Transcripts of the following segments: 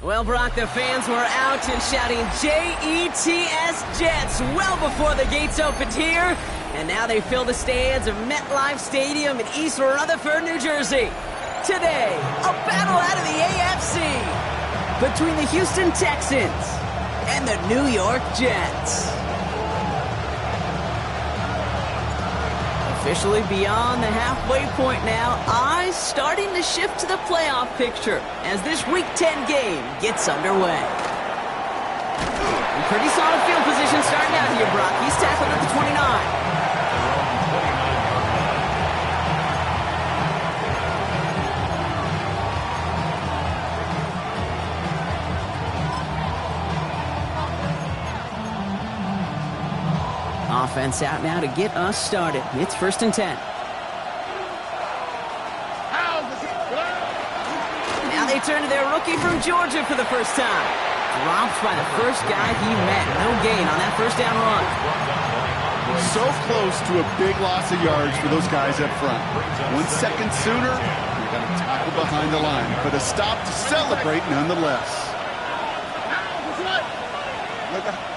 Well, Brock, the fans were out and shouting J-E-T-S, Jets, well before the gates opened here. And now they fill the stands of MetLife Stadium in East Rutherford, New Jersey. Today, a battle out of the AFC between the Houston Texans and the New York Jets. Officially beyond the halfway point now, eyes starting to shift to the playoff picture as this Week 10 game gets underway. In pretty solid field position starting out here, Brock. He's tackled at the 29. Offense out now to get us started. It's 1st and 10. Now they turn to their rookie from Georgia for the first time. Dropped by the first guy he met. No gain on that first down run. So close to a big loss of yards for those guys up front. 1 second sooner, you got to tackle behind the line. But a stop to celebrate nonetheless.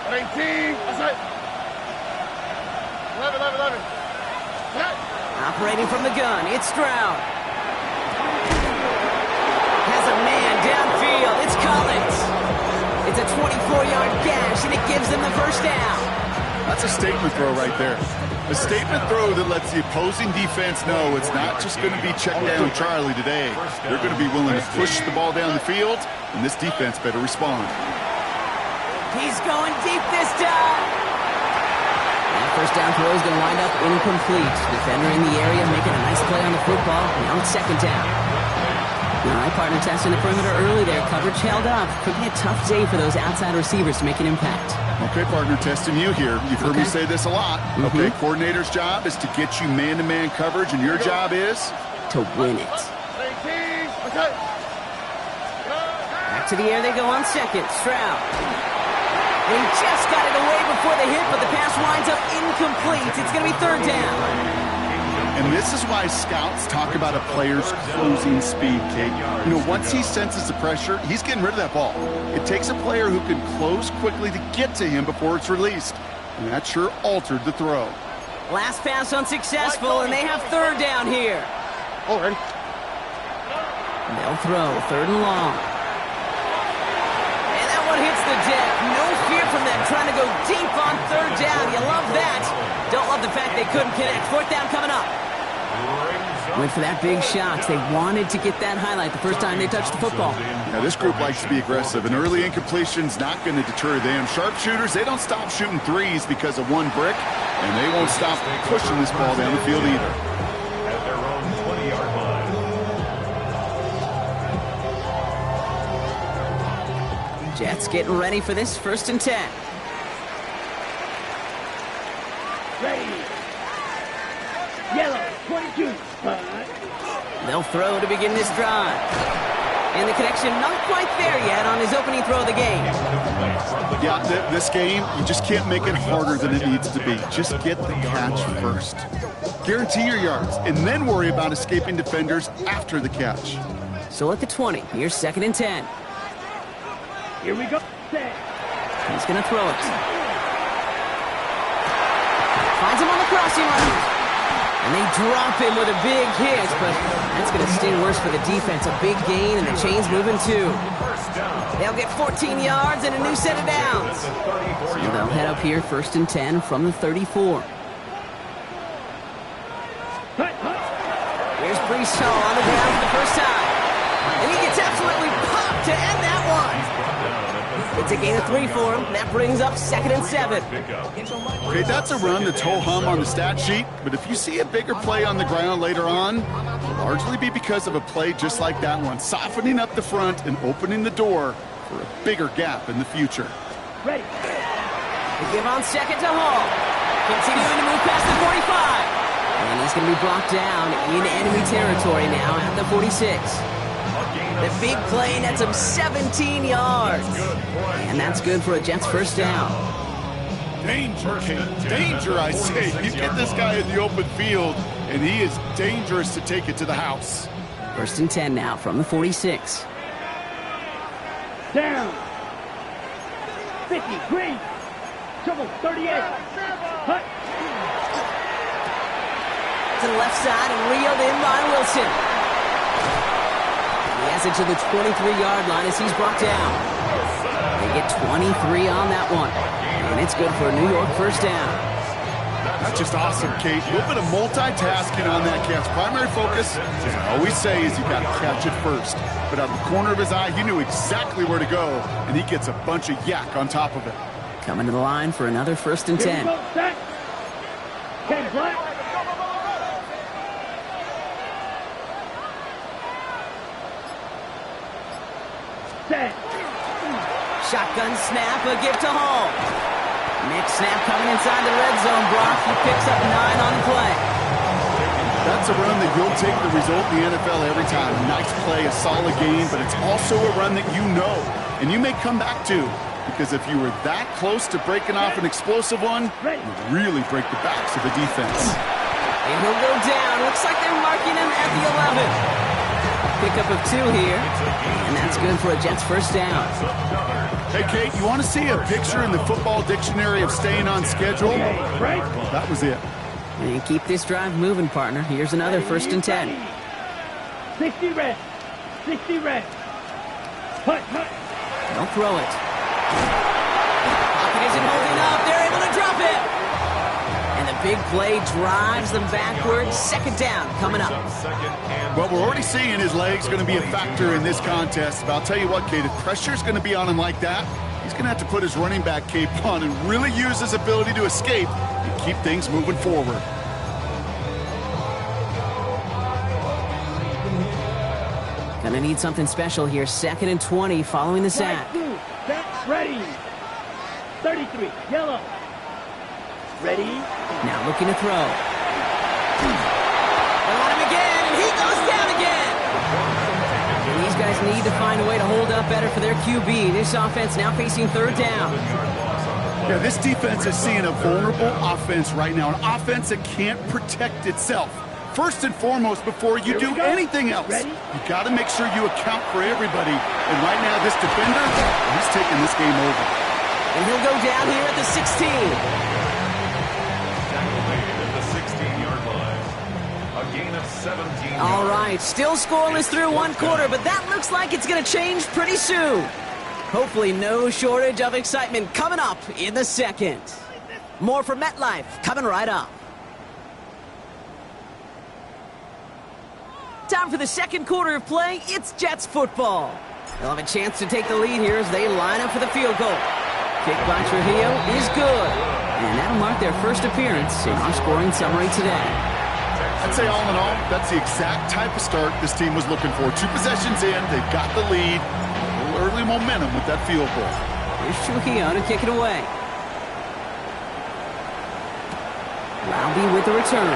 19. 11. Operating from the gun, it's Stroud. Has a man downfield. It's Collins. It's a 24-yard gash, and it gives them the first down. That's a statement throw right there. A statement throw that lets the opposing defense know it's not just going to be check down Charlie today. They're going to be willing to push the ball down the field, and this defense better respond. He's going deep this time. First down throw is going to wind up incomplete. Defender in the area making a nice play on the football. Now it's 2nd down. All right, partner testing the perimeter early there. Coverage held up. Could be a tough day for those outside receivers to make an impact. Okay, partner testing you here. You've heard me say this a lot. Okay, coordinator's job is to get you man-to-man coverage, and your job is? To win it. Back to the air they go on 2nd. Stroud. He just got it away before the hit, but the pass winds up incomplete. It's going to be 3rd down. And this is why scouts talk about a player's closing speed, Kate. You know, once he senses the pressure, he's getting rid of that ball. It takes a player who can close quickly to get to him before it's released. And that sure altered the throw. Last pass unsuccessful, and they have 3rd down here. They'll throw 3rd and long. Hits the deck. No fear from them trying to go deep on 3rd down. You love that. Don't love the fact they couldn't connect. 4th down coming up. Went for that big shot. They wanted to get that highlight the first time they touched the football. Now, this group likes to be aggressive. An early incompletion's not going to deter them. Sharpshooters, they don't stop shooting threes because of one brick, and they won't stop pushing this ball down the field either. At their own 20-yard line. Jets getting ready for this 1st and 10. Ready. Yellow, 22. They'll throw to begin this drive. And the connection not quite there yet on his opening throw of the game. Yeah, this game, you just can't make it harder than it needs to be. Just get the catch first. Guarantee your yards, and then worry about escaping defenders after the catch. So at the 20, here's 2nd and 10. Here we go. He's going to throw it. Finds him on the crossing line. And they drop him with a big hit, but that's going to sting worse for the defense. A big gain, and the chain's moving too. They'll get 14 yards and a new set of downs. So they'll head up here 1st and 10 from the 34. Here's Brees Hall on the ground for the first time. And he gets absolutely popped to end that one. It's a gain of 3 for him. That brings up 2nd and 7. Okay, that's a run that's ho-hum on the stat sheet, but if you see a bigger play on the ground later on, it'll largely be because of a play just like that one, softening up the front and opening the door for a bigger gap in the future. Ready. They give on 2nd to Hall. Continuing to move past the 45. And he's going to be brought down in enemy territory now at the 46. The big play nets him 17 yards. And that's good for a Jets 1st down. Danger, Kate. Danger, I say. You get this guy in the open field, and he is dangerous to take it to the house. 1st and 10 now from the 46. Down. 50. Green. Trouble. 38. Hut. To the left side and reeled in by Wilson. He has it to the 23-yard line as he's brought down. They get 23 on that one. And it's good for a New York first down. That's just awesome, Kate. A little bit of multitasking on that catch. Primary focus, as I always say, is you got to catch it first. But out of the corner of his eye, he knew exactly where to go, and he gets a bunch of yak on top of it. Coming to the line for another 1st and 10. Ken Black. Set. Shotgun snap, a give to Hall. Next snap coming inside the red zone. Brock, he picks up 9 on the play. That's a run that you'll take the result in the NFL every time. A nice play, a solid game, but it's also a run that you know, and you may come back to, because if you were that close to breaking off an explosive one, it would really break the backs of the defense. And he'll go down. Looks like they're marking him at the 11. Pickup of 2 here, and that's good for a Jets first down. Hey, Kate, you want to see a picture in the football dictionary of staying on schedule? Well, that was it. And keep this drive moving, partner. Here's another 1st and 10. 60 red. 60 red. Hut, hut. Don't throw it. Pocket isn't holding up. They're able to drop it. And the big play drives them backwards. 2nd down coming up. Well, we're already seeing his legs going to be a factor in this contest. But I'll tell you what, Kate, if pressure's going to be on him like that, he's going to have to put his running back cape on and really use his ability to escape and keep things moving forward. Gonna need something special here. 2nd and 20 following the sack. Set, ready. 33, yellow. Ready. Now looking to throw. They want him again, and he goes down again. And these guys need to find a way to hold up better for their QB. This offense now facing 3rd down. Yeah, this defense is seeing a vulnerable offense right now, an offense that can't protect itself. First and foremost, before you do anything else, you got to make sure you account for everybody. And right now, this defender, he's taking this game over. And he'll go down here at the 16. At the 16-yard line. A gain of 17 yards. All right, still scoreless through 1 quarter, but that looks like it's going to change pretty soon. Hopefully no shortage of excitement coming up in the 2nd. More from MetLife coming right up. Time for the 2nd quarter of play. It's Jets football. They'll have a chance to take the lead here as they line up for the field goal. Kick by Trujillo is good. And that'll mark their first appearance in our scoring summary today. I'd say all in all, that's the exact type of start this team was looking for. 2 possessions in, they've got the lead. A little early momentum with that field goal. Here's Trujillo to kick it away. Roundy with the return.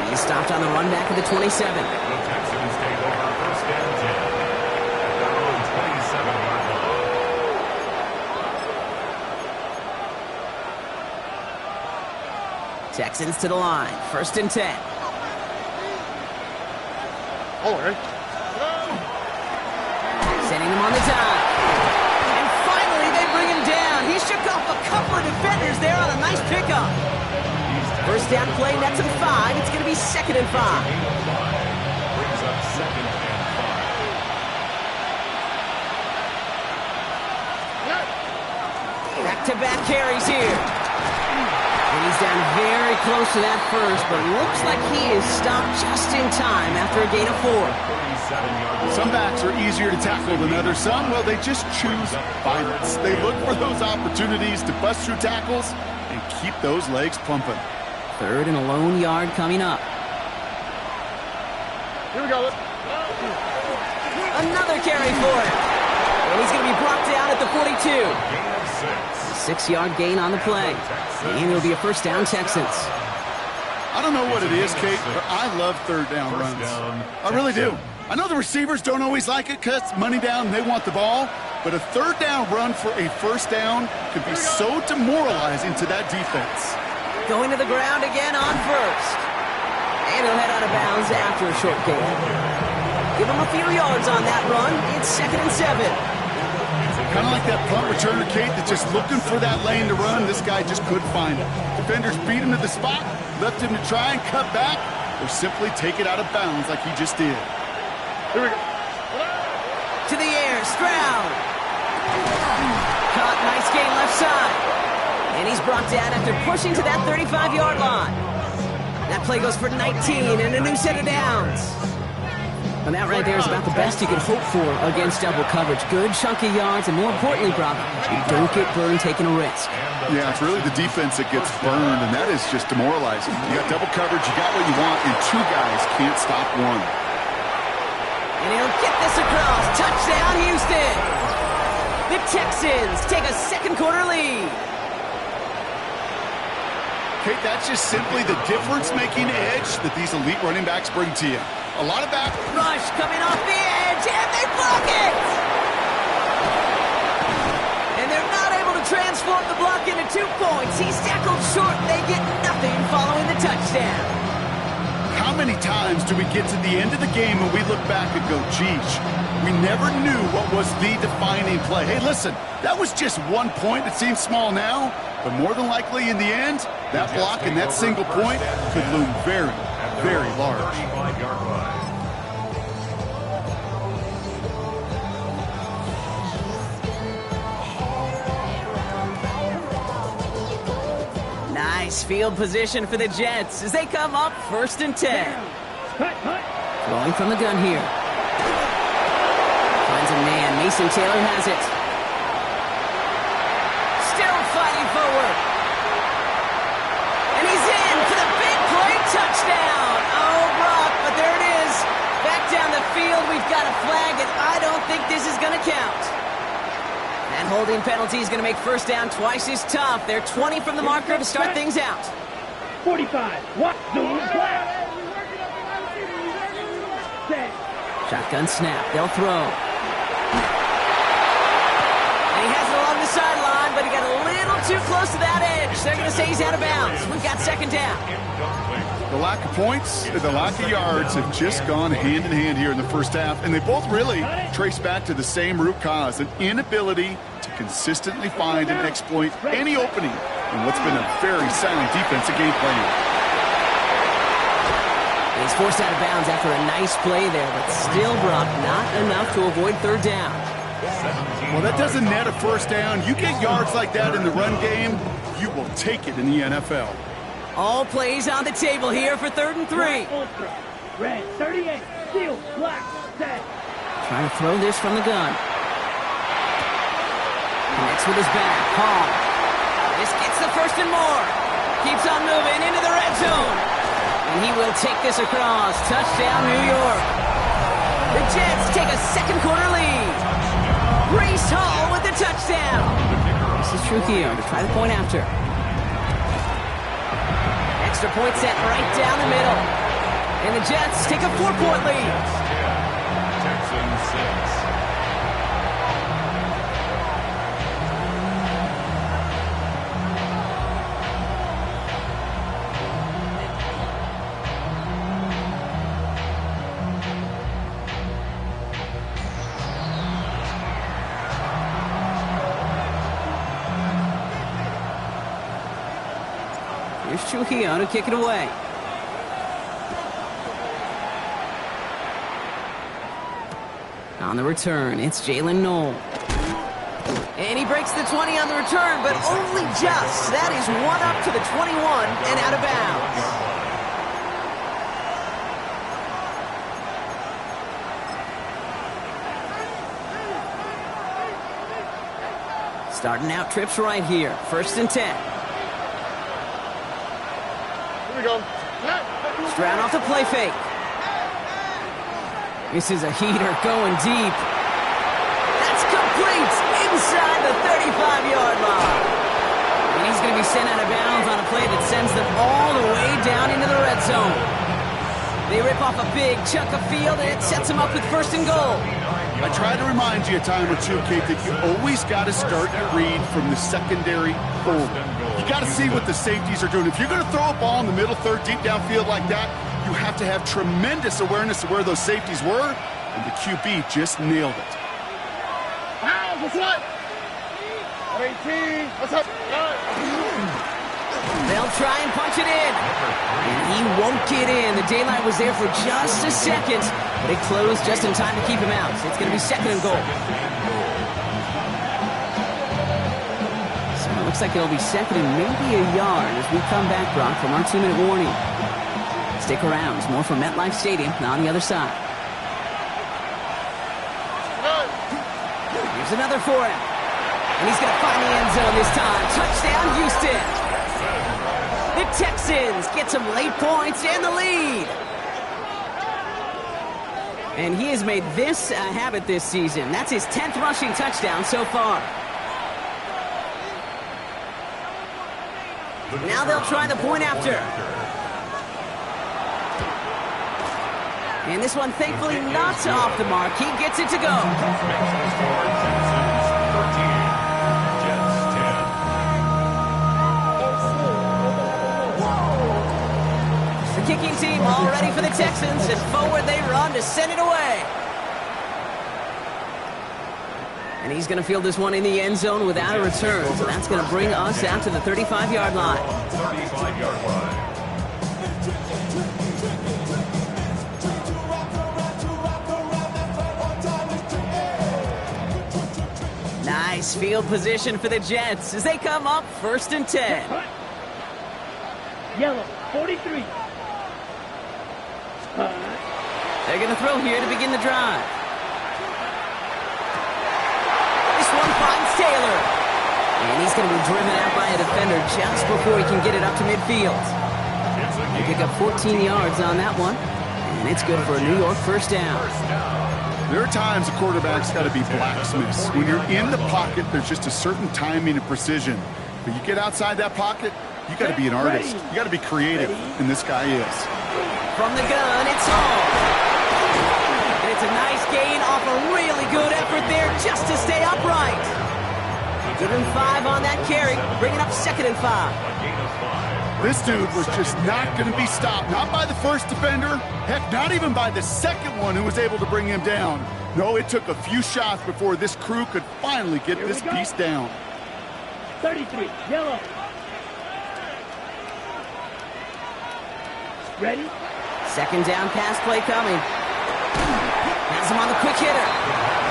He's stopped on the run back at the 27. The Texans take over 1st and 10 at their own 27-yard line. Texans to the line. 1st and 10. Sending him on the dive. And finally, they bring him down. He shook off a couple of defenders there on a nice pickup. First down play, nets him 5. It's going to be 2nd and 5. Brings up 2nd and 5. Back-to-back carries here. And he's down very close to that first, but looks like he is stopped just in time after a gain of 4. Some backs are easier to tackle than others. Some, well, they just choose violence. They look for those opportunities to bust through tackles and keep those legs pumping. 3rd and a lone yard coming up. Here we go. Another carry for him. And he's going to be brought down at the 42. Gain of 6. 6-yard gain on the play. And it'll be a first down Texans. I don't know what it is, Kate, but I love 3rd down runs. I really do. I know the receivers don't always like it because money down and they want the ball, but a 3rd down run for a first down could be so demoralizing to that defense. Going to the ground again on 1st. And he'll head out of bounds after a short gain. Give him a few yards on that run. It's 2nd and 7. Kind of like that punt returner, Kate, that's just looking for that lane to run. This guy just couldn't find it. Defenders beat him to the spot, left him to try and cut back, or simply take it out of bounds like he just did. Here we go. To the air, Stroud. Caught, nice gain left side. And he's brought down after pushing to that 35-yard line. That play goes for 19 and a new set of downs. And that right there is about the best you can hope for against double coverage. Good chunky yards, and more importantly, Brock, you don't get burned taking a risk. Yeah, it's really the defense that gets burned, and that is just demoralizing. You got double coverage, you got what you want, and two guys can't stop one. And he'll get this across. Touchdown, Houston. The Texans take a second quarter lead. Kate, that's just simply the difference-making edge that these elite running backs bring to you. A lot of back. Rush coming off the edge, and they block it! And they're not able to transform the block into 2 points. He's tackled short, and they get nothing following the touchdown. How many times do we get to the end of the game and we look back and go, geez, we never knew what was the defining play. Hey, listen, that was just 1 point. It seems small now, but more than likely in the end, that block and that single point could loom very, very large. Nice field position for the Jets as they come up 1st and 10. Throwing from the gun here. Finds a man. Mason Taylor has it. Still fighting forward. And he's in for the big play touchdown. Oh, Brock, but there it is. Back down the field, we've got a flag, and I don't think this is going to count. That holding penalty is going to make first down twice as tough. They're 20 from the marker to start things out. 45. What? Zoom flat. Set. Shotgun snap. They'll throw. And he has it along the sideline, but he got a little too close to that edge. They're going to say he's out of bounds. We've got 2nd down. The lack of points and the lack of yards have just gone hand in hand here in the first half, and they both really trace back to the same root cause, an inability to consistently find and exploit any opening in what's been a very sound defensive game plan. He's forced out of bounds after a nice play there, but still, Brock, not enough to avoid 3rd down. Well, that doesn't net a first down. You get yards like that in the run game, you will take it in the NFL. All plays on the table here for 3rd and 3. Red, 38, steel, black, set. Trying to throw this from the gun. Connects with his back. Hall. This gets the 1st and more. Keeps on moving into the red zone. And he will take this across. Touchdown, New York. The Jets take a second quarter lead. Breece Hall with the touchdown. This is Trujillo to try the point after. Extra point set right down the middle. And the Jets take a 4-point lead. Texans 6. Here's Trujillo to kick it away. On the return, it's Jalen Knoll. And he breaks the 20 on the return, but only just. That is one up to the 21 and out of bounds. Starting out trips right here. 1st and 10. Here we go. Stroud off the play fake. This is a heater going deep. That's complete inside the 35-yard line. And he's going to be sent out of bounds on a play that sends them all the way down into the red zone. They rip off a big chunk of field, and it sets them up with 1st and goal. I try to remind you a time or two, Kate, that you always got to start your read from the secondary forward. You got to see what the safeties are doing. If you're going to throw a ball in the middle third, deep downfield like that, you have to have tremendous awareness of where those safeties were And the QB just nailed it. They'll try and punch it in. And he won't get in. The daylight was there for just a second, but it closed just in time to keep him out. So it's going to be 2nd and goal. So it looks like it'll be 2nd and maybe a yard as we come back, Brock, from our 2-minute warning. Stick around. It's more from MetLife Stadium on the other side. Here's another for him. And he's going to find the end zone this time. Touchdown, Houston. The Texans get some late points and the lead. And he has made this a habit this season. That's his 10th rushing touchdown so far. Now they'll try the point after. And this one, thankfully, not off the mark. He gets it to go. The kicking team all ready for the Texans, and forward they run to send it away. And he's going to field this one in the end zone without a return. So that's going to bring us out to the 35-yard line. 35-yard line. Nice field position for the Jets as they come up 1st and 10. Yellow, 43. They're going to throw here to begin the drive. This one finds Taylor. And he's going to be driven out by a defender just before he can get it up to midfield. They pick up 14 yards on that one. And it's good for a New York 1st down. There are times a quarterback's got to be blacksmiths. When you're in the pocket, there's just a certain timing and precision. But you get outside that pocket, you got to be an artist. You got to be creative, and this guy is. From the gun, it's home. And it's a nice gain off a really good effort there just to stay upright. Give him 5 on that carry, bringing up 2nd and 5. This dude was just not going to be stopped. Not by the first defender. Heck, not even by the second one who was able to bring him down. No, it took a few shots before this crew could finally get this piece down. 33, yellow. Ready? 2nd down pass play coming. Has him on the quick hitter.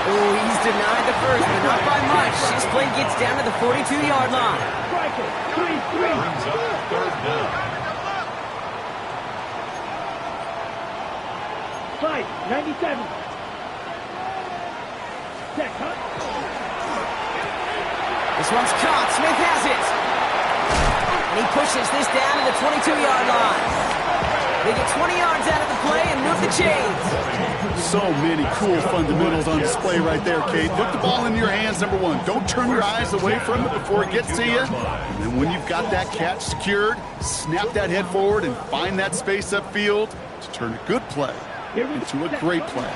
Oh, he's denied the first, but not by much. His play gets down to the 42-yard line. Striker, 3-3. Brings up 3rd down. 5-97. Set, cut. This one's caught. Smith has it. And he pushes this down to the 22-yard line. They get 20 yards out of the play and move the chains. So many cool fundamentals on display right there, Kate. Put the ball in your hands, number one. Don't turn your eyes away from it before it gets to you. And then when you've got that catch secured, snap that head forward and find that space upfield to turn a good play into a great play.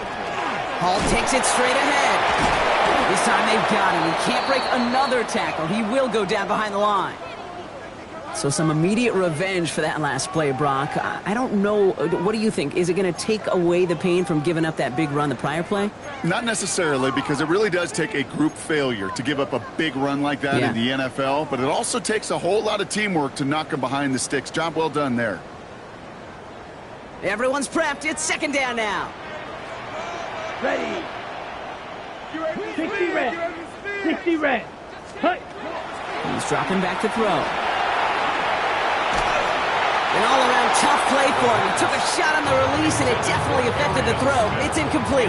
Hall takes it straight ahead. This time they've got him. He can't break another tackle. He will go down behind the line. So some immediate revenge for that last play, Brock. I don't know. What do you think? Is it going to take away the pain from giving up that big run the prior play? Not necessarily, because it really does take a group failure to give up a big run like that in the NFL. But it also takes a whole lot of teamwork to knock them behind the sticks. Job well done there. Everyone's prepped. It's 2nd down now. Ready. 60 red. 60 red. Hut. He's dropping back to throw. An all-around tough play for him. He took a shot on the release, and it definitely affected the throw. It's incomplete.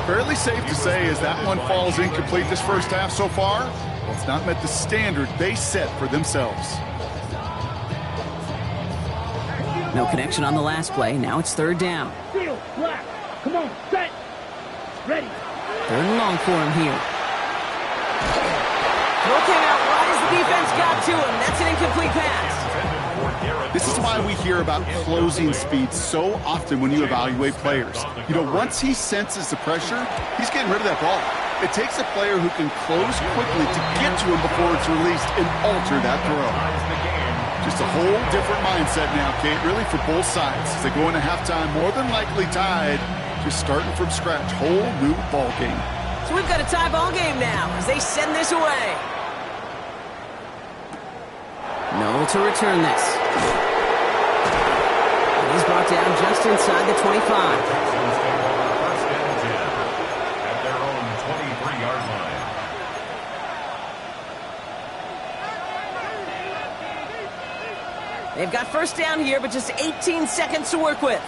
Fairly safe to say as that one falls incomplete this first half so far, well, it's not met the standard they set for themselves. No connection on the last play. Now it's 3rd down. Seal, black. Come on, set. Ready. 3rd and long for him here. Throw came out right as the defense got to him. That's an incomplete pass. This is why we hear about closing speed so often when you evaluate players. You know, once he senses the pressure, he's getting rid of that ball. It takes a player who can close quickly to get to him before it's released and alter that throw. Just a whole different mindset now, Kate, really for both sides. As they go into halftime more than likely tied Just starting from scratch, whole new ball game. So we've got a tie ball game now as they send this away. No to return this. He's brought down just inside the 25. Texans take over first and 10 at their own 23-yard line. They've got first down here, but just 18 seconds to work with.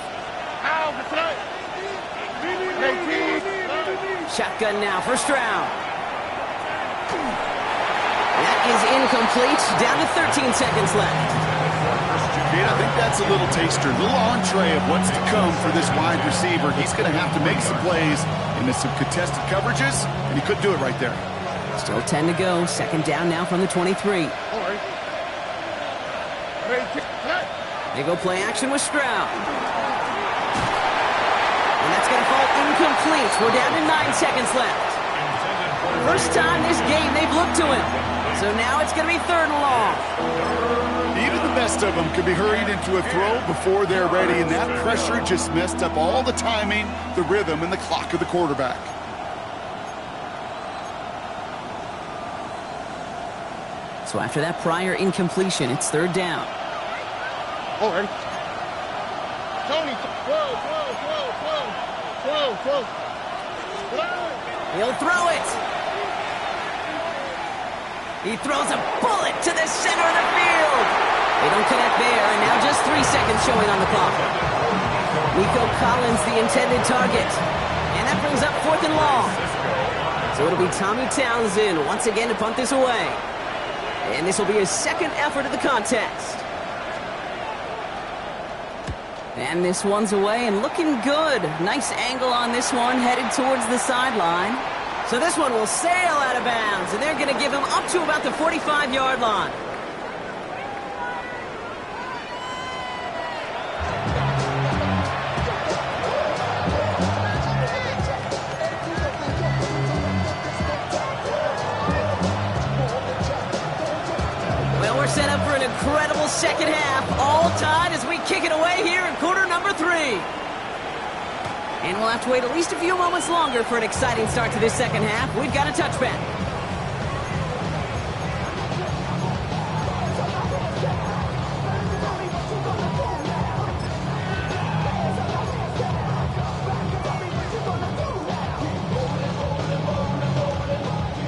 Shotgun now, first round. That is incomplete. Down to 13 seconds left. Kate, I think that's a little taster, a little entree of what's to come for this wide receiver. He's going to have to make some plays into some contested coverages, and he couldn't do it right there. Still 10 to go. Second down now from the 23. They go play action with Stroud. And that's going to fall incomplete. We're down to 9 seconds left. First time this game they've looked to him. So now it's going to be third and long. Even the best of them could be hurried into a throw before they're ready, and that pressure just messed up all the timing, the rhythm, and the clock of the quarterback. So after that prior incompletion, it's third down. Tony, throw. He'll throw it. He throws a bullet to the center of the field. They don't connect there, and now just 3 seconds showing on the clock. Nico Collins, the intended target. And that brings up fourth and long. So it'll be Tommy Townsend once again to punt this away. And this will be his second effort of the contest. And this one's away and looking good. Nice angle on this one, headed towards the sideline. So this one will sail out of bounds, and they're going to give him up to about the 45-yard line. Well, we're set up for an incredible second half, all tied as we kick it away here in quarter number 3. And we'll have to wait at least a few moments longer for an exciting start to this second half. We've got a touchback.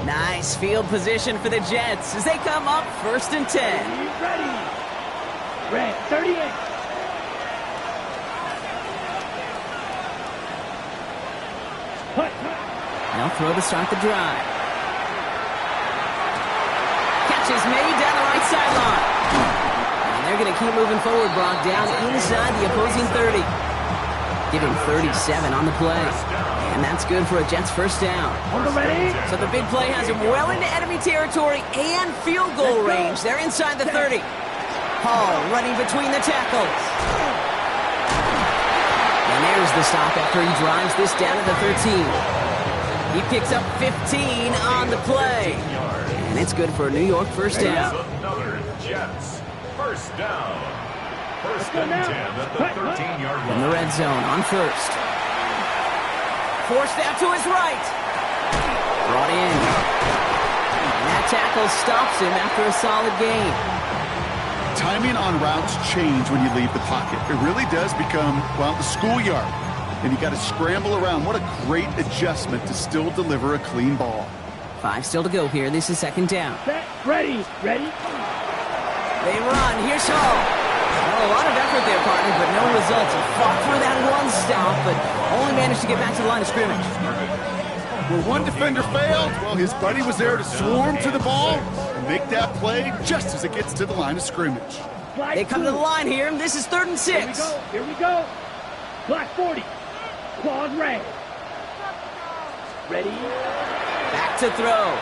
Nice field position for the Jets as they come up first and 10. Ready. Red 38. Now throw to start the drive. Catch is made down the right sideline. And they're going to keep moving forward, Brock, down inside the opposing 30. Give him 37 on the play. And that's good for a Jets first down. Ready. So the big play has him well into enemy territory and field goal range. They're inside the 30. Hall running between the tackles. And there's the stop after he drives this down to the 13. He picks up 15 on the play. And it's good for a New York first down. Another Jets first down. First and 10 at the 13-yard line. In the red zone on first. Forced out to his right. Brought in. And that tackle stops him after a solid gain. Timing on routes change when you leave the pocket. It really does become, well, the schoolyard. And you got to scramble around. What a great adjustment to still deliver a clean ball. 5 still to go here. This is second down. Set. Ready. They run. Here's Hall. Well, a lot of effort there, partner, but no results. He fought through that one stop, but only managed to get back to the line of scrimmage. Well, one defender failed. Well, his buddy was there to swarm to the ball and make that play just as it gets to the line of scrimmage. They come to the line here, and this is third and 6. Here we go. Black 40. Claws red. Ready. Back to throw.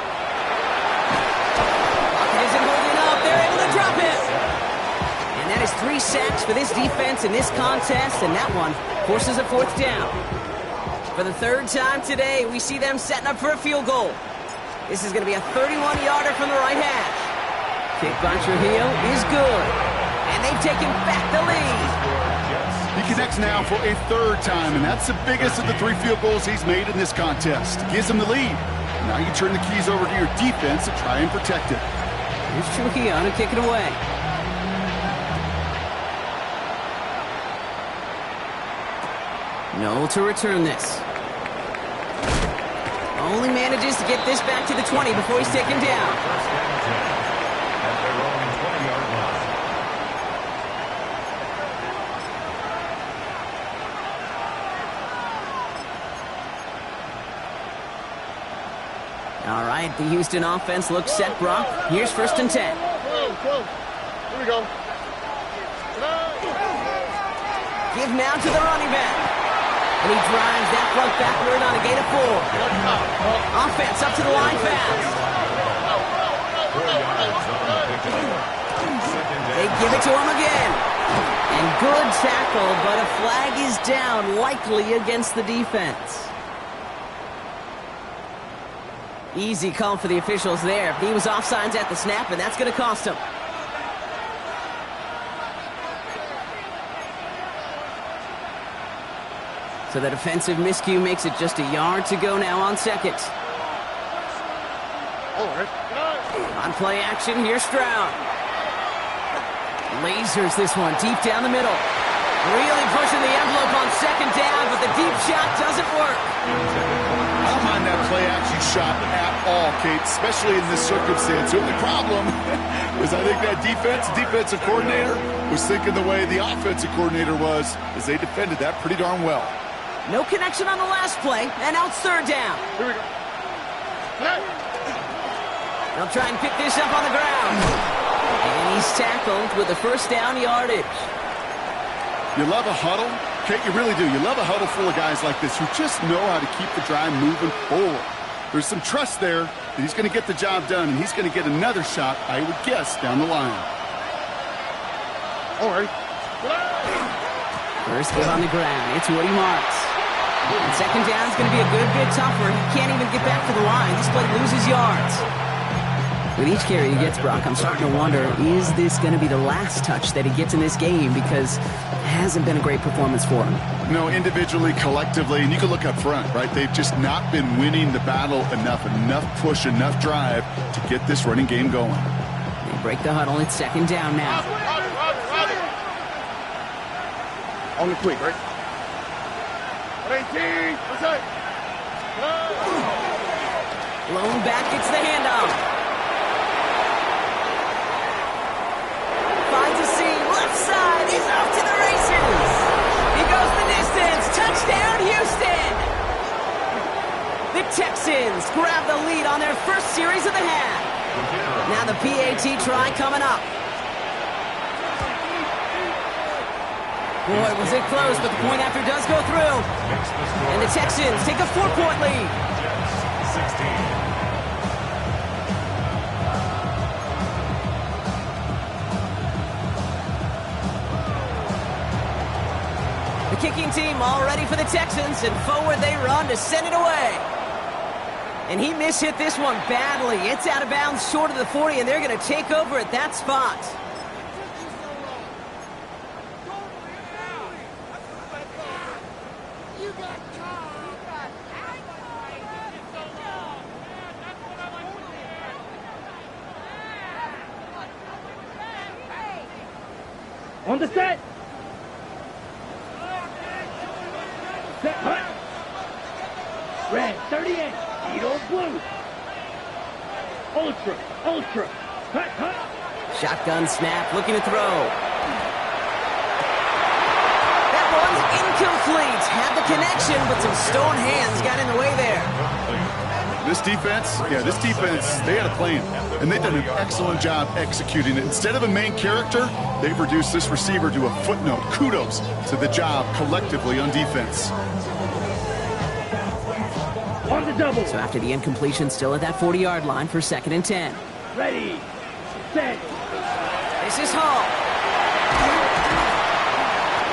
Pocket isn't holding up. They're able to drop it. And that is 3 sacks for this defense in this contest, and that one forces a fourth down. For the third time today, we see them setting up for a field goal. This is going to be a 31-yarder from the right hash. Kick by Trujillo is good. And they've taken back the lead. He He connects now for a third time, and that's the biggest of the 3 field goals he's made in this contest. Gives him the lead. Now you turn the keys over to your defense and try and protect it. Here's Trujillo to kick it away. Noel to return this. Only manages to get this back to the 20 before he's taken down. First down and 10 at their own 20-yard line. All right, the Houston offense looks set, Brock. Here's 1st and 10. Close. Here we go. Give now to the running back. And he drives that front backward on a gain of 4. Offense up to the line fast. 4 yards on the pickup. Second down. They give it to him again. And good tackle, but a flag is down, likely against the defense. Easy call for the officials there. He was offsides at the snap, and that's going to cost him. So the defensive miscue makes it just a yard to go now on 2nd. All right. On play action, here's Stroud. Lasers this one deep down the middle. Really pushing the envelope on 2nd down, but the deep shot doesn't work. I don't mind that play action shot at all, Kate, especially in this circumstance. The only problem is I think that defensive coordinator was thinking the way the offensive coordinator was, as they defended that pretty darn well. No connection on the last play, and now it's 3rd down. Here we go. They'll try and pick this up on the ground. And he's tackled with a 1st down yardage. You love a huddle? Kate, you really do. You love a huddle full of guys like this who just know how to keep the drive moving forward. There's some trust there that he's going to get the job done, and he's going to get another shot, I would guess, down the line. All right. First give on the ground. It's Woody Marks. And 2nd down is going to be a good bit tougher. He can't even get back to the line. This play loses yards. With each carry he gets, Brock, I'm starting to wonder, is this going to be the last touch that he gets in this game? Because it hasn't been a great performance for him. No, individually, collectively, and you can look up front, right? They've just not been winning the battle enough push, enough drive to get this running game going. They break the huddle. It's 2nd down now. On the quick, right? 18. What's that? Blown back, gets the handoff. Finds a seam, left side, he's off to the races. He goes the distance, touchdown Houston. The Texans grab the lead on their first series of the half. Now the PAT try coming up. Boy, was it close, but the point after does go through. And the Texans take a 4-point lead. Jets, 16. The kicking team all ready for the Texans, and forward they run to send it away. And he mishit this one badly. It's out of bounds short of the 40, and they're going to take over at that spot. On the set. Set, hut. Red, 38. Eagle, blue. Ultra. Hut. Shotgun snap, looking to throw. That one's incomplete. Had the connection, but some stone hands got in the way there. This defense, they had a plan, and they've done an excellent job executing it. Instead of a main character, they've reduced this receiver to a footnote. Kudos to the job collectively on defense. On the double. So after the incompletion, still at that 40-yard line for 2nd and 10. Ready. Set. This is Hall.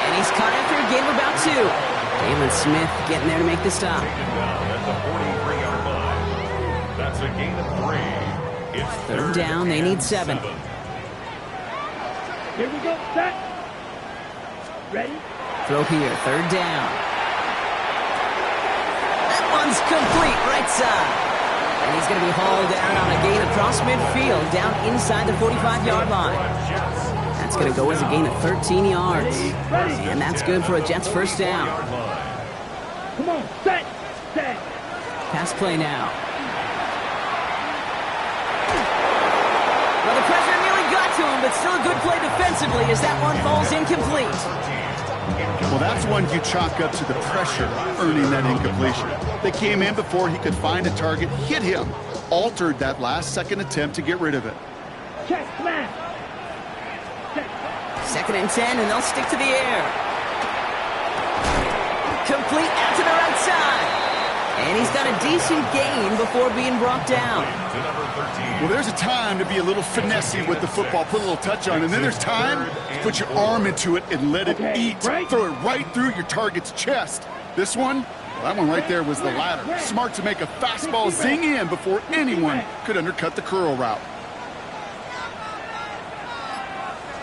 And he's caught after a gain of about 2. Jalen Smith getting there to make the stop. Taken down at the 43-yard line. That's a gain of 3. It's 3rd down, they need 7. Here we go. Set. Ready. Throw here, third down. That one's complete, right side. And he's going to be hauled down on a gain across midfield, down inside the 45-yard line. That's going to go as a gain of 13 yards. And that's good for a Jets first down. Come on, set. Pass play now. Well, the pressure nearly got to him, but still a good play defensively as that one falls incomplete. Well, that's one you chalk up to the pressure earning that incompletion. They came in before he could find a target, hit him, altered that last-second attempt to get rid of it. Check smash. Second and 10, and they'll stick to the air. Complete out to the right side. And he's got a decent gain before being brought down. Well, there's a time to be a little finessey with the football, put a little touch on, and then there's time to put your arm into it and let it eat. Throw it right through your target's chest. This one, well, that one right there was the latter. Smart to make a fastball zing in before anyone could undercut the curl route.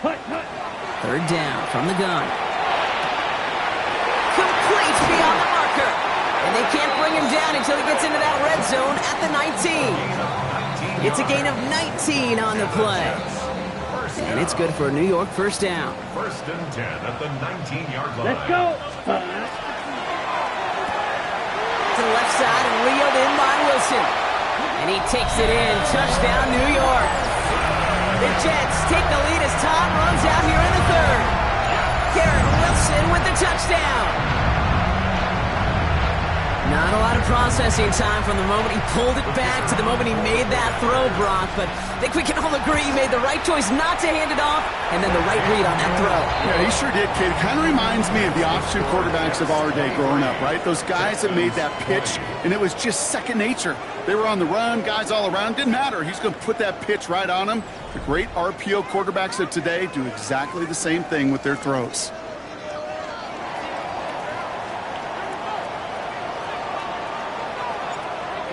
Third down from the gun. Complete beyond the marker. And they can't bring him down until he gets into that red zone at the 19. It's a gain of 19 on the play. And it's good for a New York first down. First and 10 at the 19-yard line. Let's go. To the left side and reeled in by Wilson. And he takes it in. Touchdown, New York. The Jets take the lead as Tom runs out here in the third. Garrett Wilson with the touchdown. Not a lot of processing time from the moment he pulled it back to the moment he made that throw, Brock. But I think we can all agree he made the right choice not to hand it off and then the right read on that throw. Yeah, he sure did, kid. Kind of reminds me of the option quarterbacks of our day growing up, right? Those guys that made that pitch, and it was just second nature. They were on the run, guys all around. Didn't matter. He's going to put that pitch right on them. The great RPO quarterbacks of today do exactly the same thing with their throws.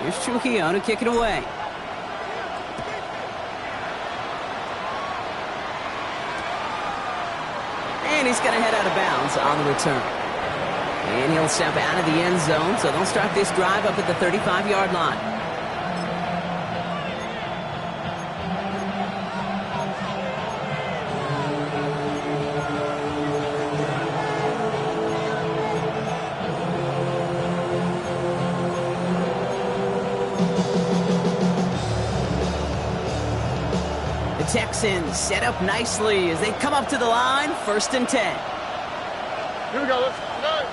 Here's Trujillo to kick it away. And he's going to head out of bounds on the return. And he'll step out of the end zone, so they'll start this drive up at the 35-yard line. Texans set up nicely as they come up to the line, first and 10. Here we go. Let's go.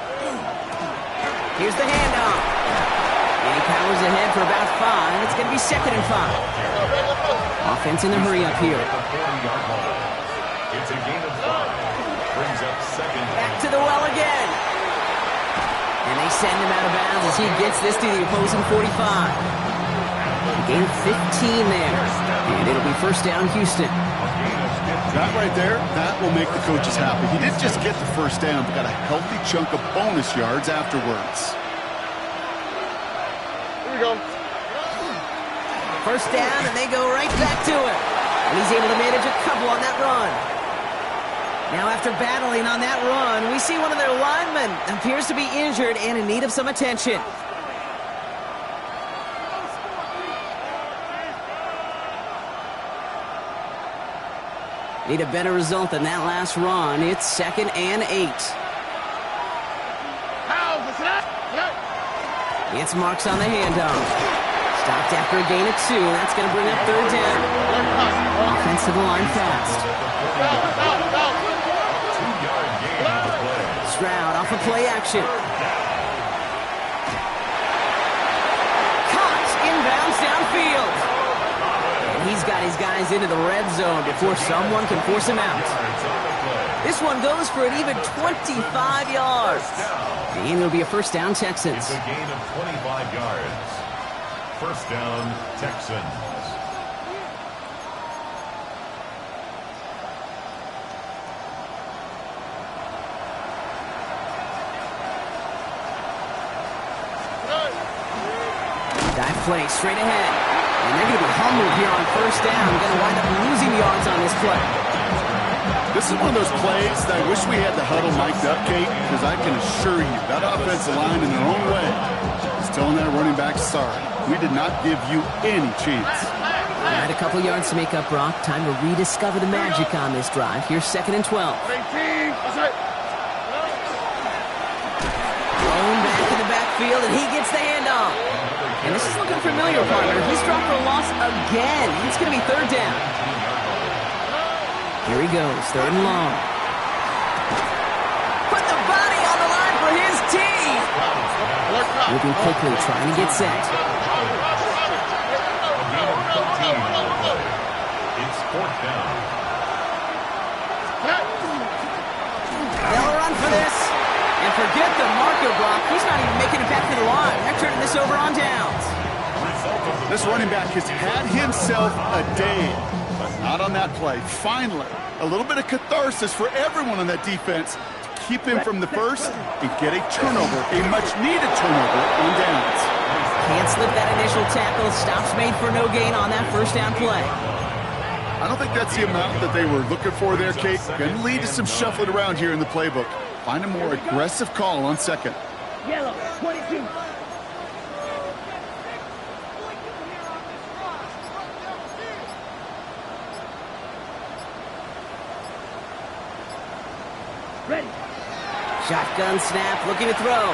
Here's the handoff. And he powers ahead for about 5. It's going to be second and 5. Offense in the hurry up here. It's a gain of 5. Brings up second. Back to the well again. And they send him out of bounds as he gets this to the opposing 45. Gain of 15 there. And it'll be first down, Houston. That right there, that will make the coaches happy. He didn't just get the first down, but got a healthy chunk of bonus yards afterwards. Here we go. First down, and they go right back to it. And he's able to manage a couple on that run. Now, after battling on that run, we see one of their linemen appears to be injured and in need of some attention. Need a better result than that last run. It's second and 8. It's Marks on the handoff. Stopped after a gain of 2. That's going to bring up third down. Offense to the line fast. Stroud off of play action. Caught inbounds downfield. He's got his guys into the red zone before someone can force him out. This one goes for an even 25 yards. And it'll be a first down, Texans. It's a gain of 25 yards. First down, Texans. Dive play straight ahead. And they're going to be humbled here on first down. Going to wind up losing yards on this play. This is one of those plays that I wish we had the huddle mic'd up, Kate, because I can assure you that offensive line in their own way is telling that running back, sorry, we did not give you any chance. All right, a couple yards to make up, Brock. Time to rediscover the magic on this drive. Here's 2nd and 12. Thrown back in the backfield, and he gets the handoff. And this is looking familiar, partner. He's dropped for a loss again. It's going to be 3rd down. Here he goes, 3rd and long. Put the body on the line for his team. Moving quickly, trying to get set. It's 4th down. They'll run for this. And forget the marker, Brock. He's not even making it back to the line. They're turning this over on downs. This running back has had himself a day, but not on that play. Finally, a little bit of catharsis for everyone on that defense to keep him from the first and get a turnover, a much-needed turnover on downs. Can't slip that initial tackle. Stops made for no gain on that 1st down play. I don't think that's the amount that they were looking for there, Kate. Going to lead to some shuffling around here in the playbook. Find a more aggressive call on 2nd. Yellow, 22. Ready. Shotgun snap, looking to throw.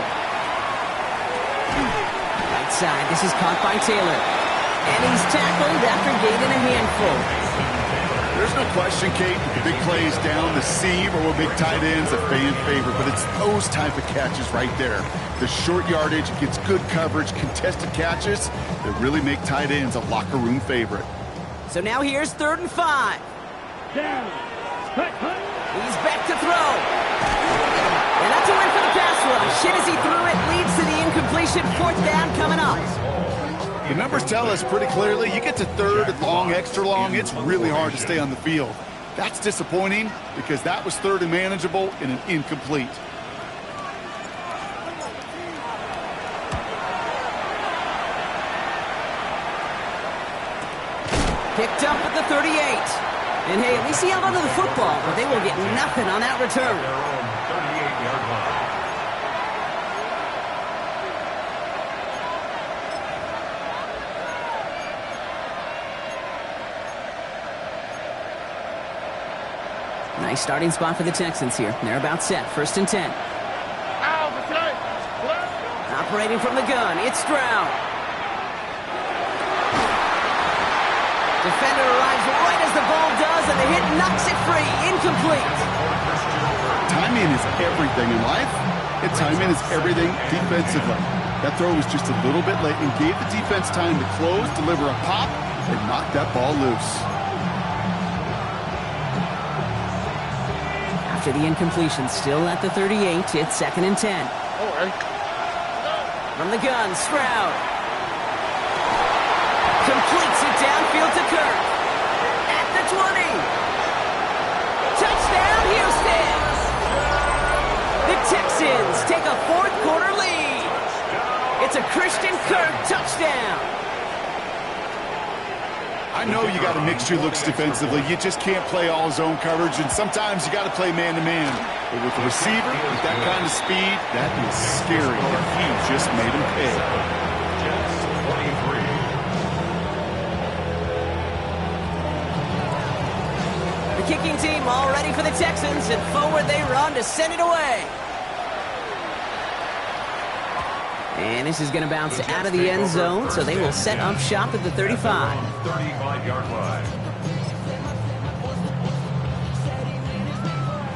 Right side, this is caught by Taylor. And he's tackled after gaining a handful. There's no question, Kate, the big plays down the seam or with big tight ends, a fan favorite, but it's those type of catches right there. The short yardage gets good coverage, contested catches that really make tight ends a locker room favorite. So now here's 3rd and 5. Down. Cut. He's back to throw. And that's a win for the pass rush. Hit as he threw it, leads to the incompletion. 4th down coming up. The numbers tell us pretty clearly, you get to 3rd and long, extra long, it's really hard to stay on the field. That's disappointing because that was 3rd and manageable and an incomplete. Picked up at the 38. And hey, at least he held onto the football, but they will get nothing on that return. Their own 38-yard line. Nice starting spot for the Texans here. They're about set. 1st and 10. Operating from the gun, it's Stroud. Defender arrives right as the ball does, and the hit knocks it free. Incomplete. Timing is everything in life, and timing is everything defensively. That throw was just a little bit late and gave the defense time to close, deliver a pop, and knock that ball loose. After the incompletion, still at the 38, it's 2nd and 10. From the gun, Stroud. Completes it downfield to Kirk. At the 20. Touchdown, Houston! The Texans take a 4th quarter lead. It's a Christian Kirk touchdown. I know you got to mix your looks defensively. You just can't play all zone coverage, and sometimes you got to play man-to-man. But with the receiver, with that kind of speed, that is scary. He just made him pay. Jets 23. The kicking team all ready for the Texans, and forward they run to send it away. And this is going to bounce out of the end zone, so they will set up shop at the 35. 35-yard line.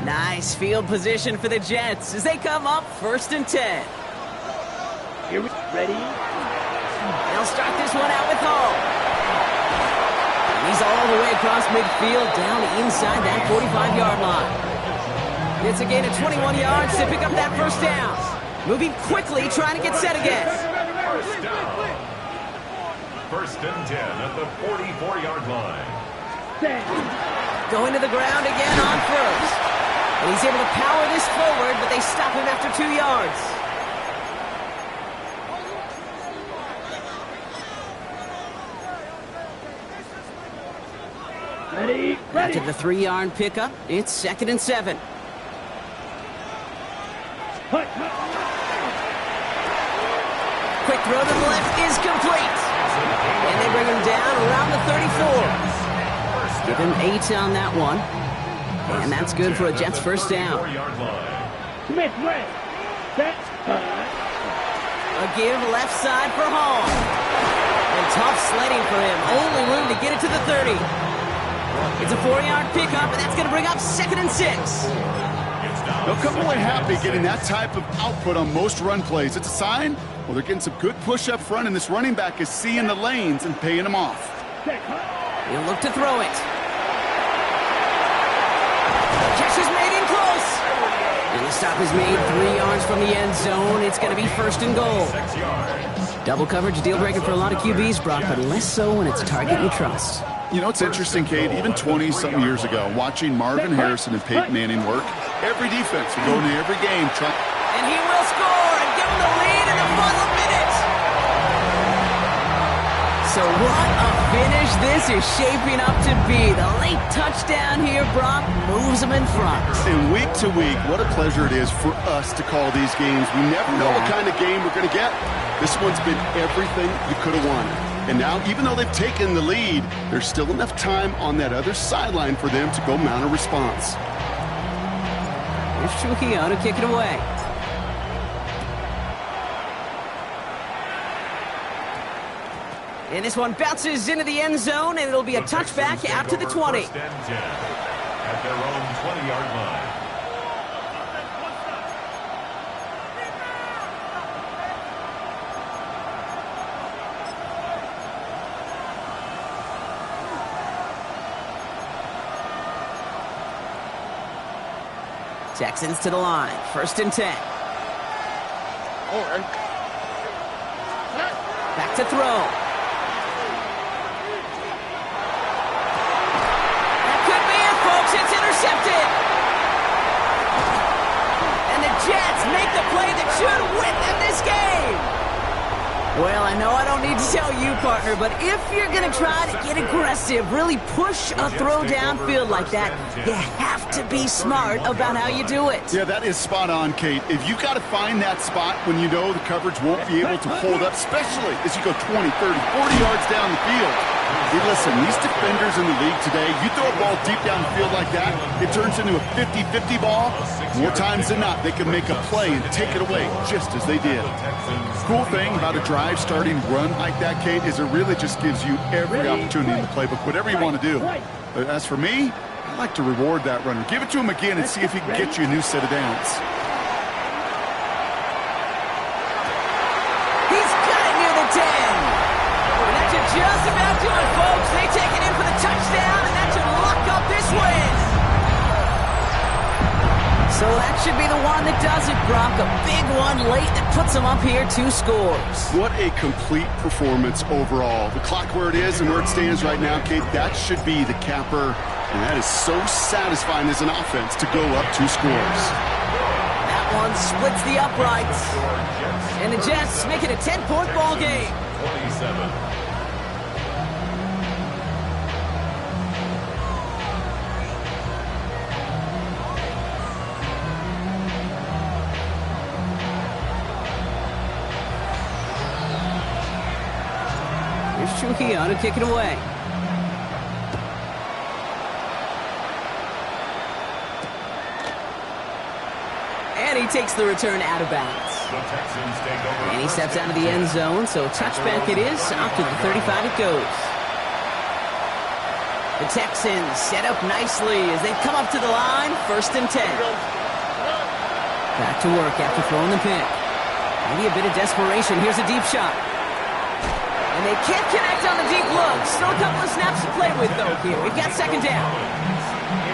Nice field position for the Jets as they come up 1st and 10. Here we ready. They'll start this one out with Hall. And he's all the way across midfield, down inside that 45-yard line. It's a gain of 21 yards to pick up that 1st down. Moving quickly, trying to get set again. 1st down. 1st and 10 at the 44-yard line. Going to the ground again on 1st. And he's able to power this forward, but they stop him after 2 yards. Ready. After the 3-yard pickup, it's 2nd and 7. Quick throw to the left is complete. And they bring him down around the 34. Give him 8 on that one. And that's good for a Jets first down. Smith, red. Set. A give left side for Hall. And tough sledding for him. Only room to get it to the 30. It's a 4-yard pickup, and that's going to bring up 2nd and 6. They'll come away happy getting that type of output on most run plays. It's a sign, well, they're getting some good push up front, and this running back is seeing the lanes and paying them off. He'll look to throw it. Catch is made in close. And the stop is made 3 yards from the end zone. It's going to be 1st and goal. Double coverage, deal breaker for a lot of QBs, Brock, but less so when it's a target you trust. You know, it's interesting, Kate, even 20-something years ago, watching Marvin Harrison and Peyton Manning work, every defense would go into every game trying. And he will score and give him the lead in the final minute. So what a finish this is shaping up to be. The late touchdown here, Brock, moves them in front. And week to week, what a pleasure it is for us to call these games. We never know what kind of game we're going to get. This one's been everything you could have wanted. And now, even though they've taken the lead, there's still enough time on that other sideline for them to go mount a response. Here's Trujillo to kick it away. And this one bounces into the end zone, and it'll be a touchback out to the 20. At their own 20-yard line. Texans to the line. 1st and 10. Back to throw. That could be it, folks. It's intercepted. And the Jets make the play that should win them this game. Well, I know I don't need to tell you, partner, but if you're going to try to get aggressive, really push a throw downfield like that, you have to be smart about how you do it. Yeah, that is spot on, Kate. If you've got to find that spot when you know the coverage won't be able to hold up, especially as you go 20, 30, 40 yards down the field. Hey, listen, these defenders in the league today, you throw a ball deep down the field like that, it turns into a 50-50 ball. More times than not, they can make a play and take it away just as they did. Cool thing about a drive starting run like that, Kate, is it really just gives you every opportunity in the playbook, whatever you want to do. But as for me, I like to reward that runner. Give it to him again and see if he can get you a new set of downs. He's got it near the 10. And that should just about do it, folks. They take it in for the touchdown, and that should lock up this win. So that should be the one that does it, Brock. A big one late that puts them up here 2 scores. What a complete performance overall. The clock where it is and where it stands right now, Kate, that should be the capper. And that is so satisfying as an offense to go up 2 scores. That one splits the uprights. And the Jets make it a 10-point ball game. 27. Here's Trujillo to kick it away. And he takes the return out of bounds. And he steps out of the end zone, so touchback it is. Out to the 35 it goes. The Texans set up nicely as they come up to the line. 1st and 10. Back to work after throwing the pick. Maybe a bit of desperation. Here's a deep shot. And they can't connect on the deep look. Still a couple of snaps to play with, though, here. We've got 2nd down.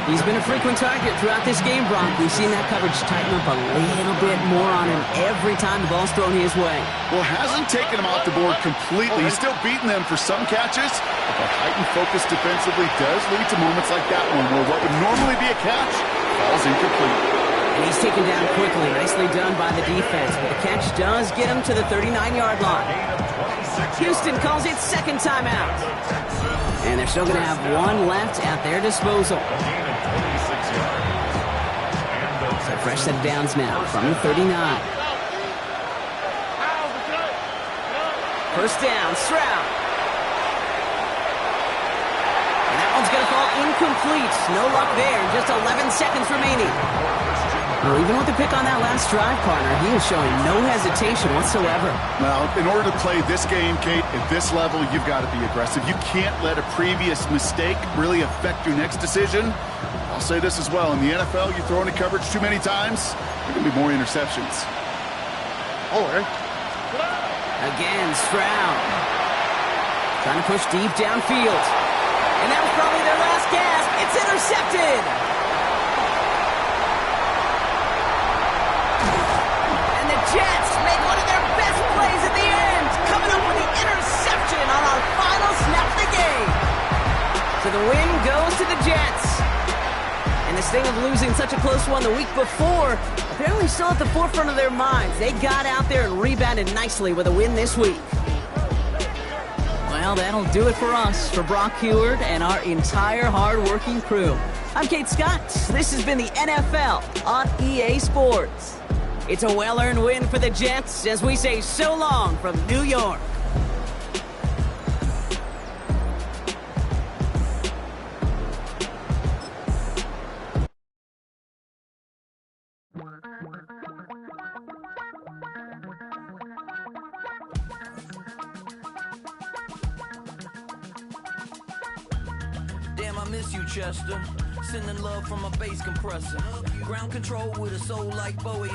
He's been a frequent target throughout this game, Brock. We've seen that coverage tighten up a little bit more on him every time the ball's thrown his way. Well, hasn't taken him off the board completely. He's still beating them for some catches. But the heightened focus defensively does lead to moments like that one where what would normally be a catch falls incomplete. And he's taken down quickly. Nicely done by the defense. But the catch does get him to the 39-yard line. Houston calls it second timeout. And they're still going to have one left at their disposal. So fresh set of downs now from the 39. First down, Stroud. And that one's going to fall incomplete. No luck there. Just 11 seconds remaining. Well, even with the pick on that last drive, partner, he is showing no hesitation whatsoever. Well, in order to play this game, Kate, at this level, you've got to be aggressive. You can't let a previous mistake really affect your next decision. I'll say this as well. In the NFL, you throw into coverage too many times, there can be more interceptions. Oh, hey. Again, Stroud. Trying to push deep downfield. And that was probably their last gasp. It's intercepted. And the Jets make one of their best plays at the end, coming up with the interception on our final snap of the game. So the win goes to the Jets. And the sting of losing such a close one the week before, apparently still at the forefront of their minds. They got out there and rebounded nicely with a win this week. Well, that'll do it for us, for Brock Heward and our entire hard-working crew. I'm Kate Scott. This has been the NFL on EA Sports. It's a well-earned win for the Jets as we say so long from New York. Damn, I miss you, Chester. Sending love from a bass compressor. Ground control with a soul like Bowie.